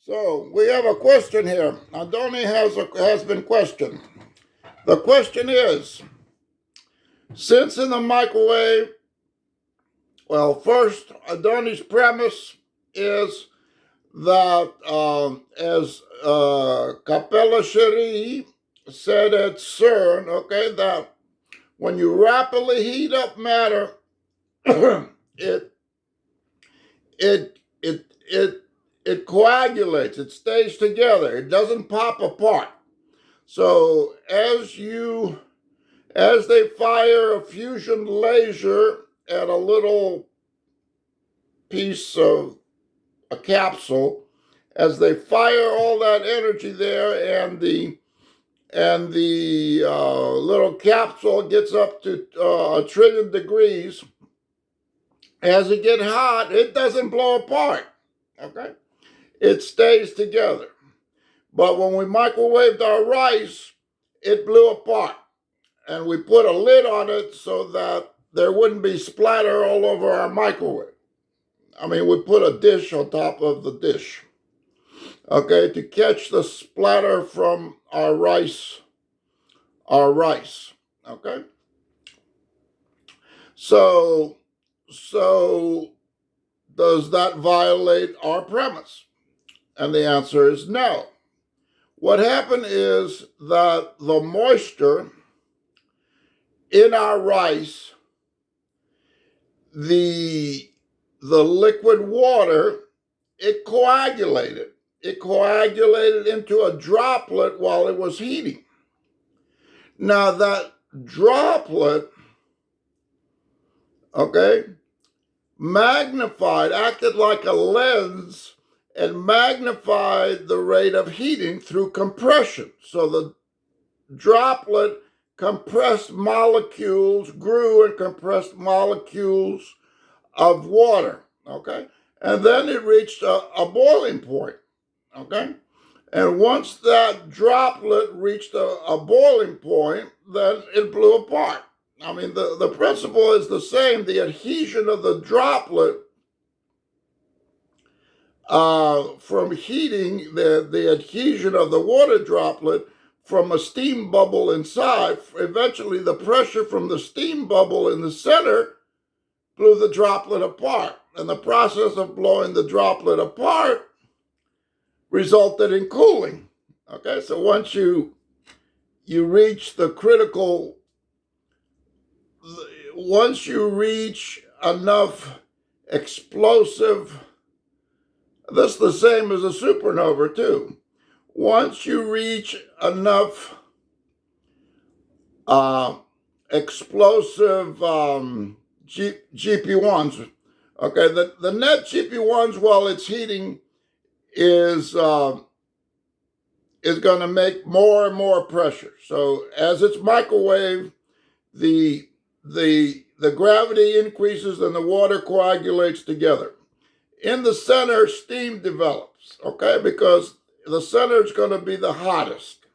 So we have a question here. Adoni has been questioned. The question is, since in the microwave, well, first, Adoni's premise is that, as Capella Cherie said at CERN, okay, that when you rapidly heat up matter, it coagulates, it stays together, it doesn't pop apart. So as they fire a fusion laser at a little piece of a capsule, as they fire all that energy there, and the little capsule gets up to 1 trillion degrees, as it gets hot, it doesn't blow apart, okay? It stays together. But when we microwaved our rice, it blew apart. And we put a lid on it so that there wouldn't be splatter all over our microwave. I mean, we put a dish on top of the dish, okay, to catch the splatter from our rice, okay? So does that violate our premise? And the answer is no. What happened is that the moisture in our rice, the liquid water, it coagulated. It coagulated into a droplet while it was heating. Now that droplet, okay, acted like a lens and magnified the rate of heating through compression. So the droplet compressed molecules, grew and compressed molecules of water, okay? And then it reached a boiling point, okay? And once that droplet reached a boiling point, then it blew apart. I mean, the principle is the same. The adhesion of the droplet from heating, the adhesion of the water droplet from a steam bubble inside, eventually the pressure from the steam bubble in the center blew the droplet apart. And the process of blowing the droplet apart resulted in cooling. Okay, so once you reach the critical, once you reach enough explosive, this is the same as a supernova too. Once you reach enough explosive GP1s, okay, the net GP1s while it's heating is going to make more and more pressure. So as it's microwave, the gravity increases and the water coagulates together. In the center, steam develops, okay, because the center is going to be the hottest.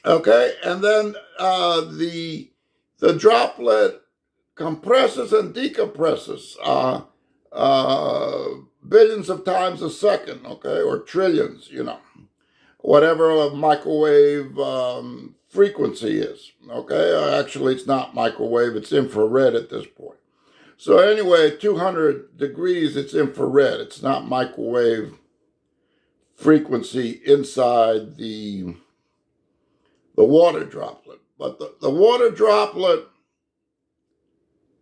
Okay, and then the droplet compresses and decompresses billions of times a second, okay, or trillions, whatever a microwave frequency is, okay? Actually, it's not microwave, it's infrared at this point. So anyway, 200 degrees, it's infrared. It's not microwave frequency inside the water droplet. But the water droplet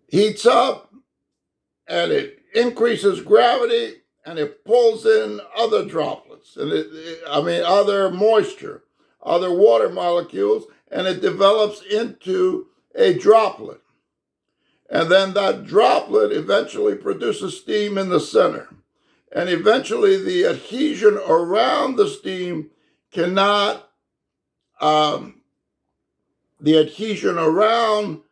heats up and it increases gravity and it pulls in other droplets and other moisture, other water molecules, and it develops into a droplet. And then that droplet eventually produces steam in the center. And eventually the adhesion around the steam cannot, the adhesion around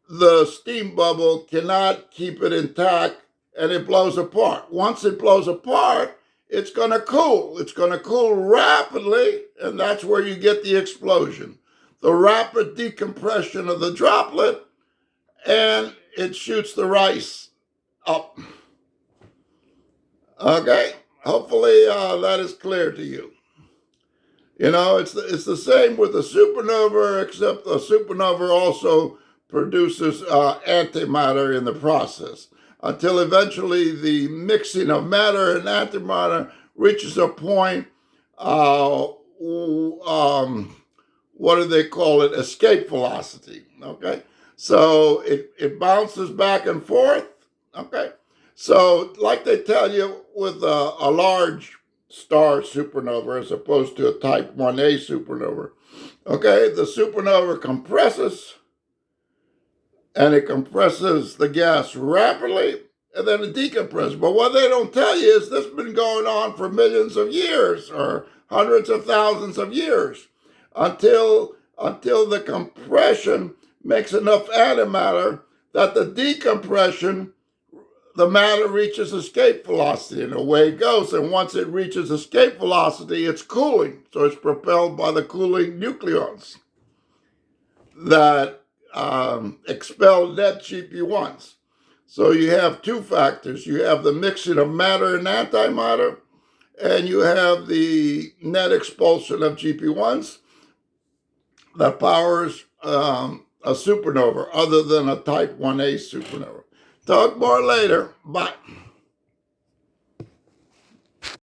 the steam bubble cannot keep it intact and it blows apart. Once it blows apart, it's going to cool. It's going to cool rapidly, and that's where you get the explosion. The rapid decompression of the droplet, and it shoots the rice up. Okay, hopefully that is clear to you. You know, it's the same with the supernova, except the supernova also produces antimatter in the process, until eventually the mixing of matter and antimatter reaches a point, what do they call it? Escape velocity, okay? So it bounces back and forth, okay? So like they tell you with a large star supernova as opposed to a type 1A supernova, okay? The supernova compresses, and it compresses the gas rapidly, and then it decompresses. But what they don't tell you is this has been going on for millions of years or hundreds of thousands of years until the compression makes enough antimatter that the decompression, the matter reaches escape velocity, and away it goes. And once it reaches escape velocity, it's cooling. So it's propelled by the cooling nucleons that expel net GP1s. So you have two factors. You have the mixing of matter and antimatter, and you have the net expulsion of GP1s that powers a supernova other than a type 1A supernova. Talk more later. Bye.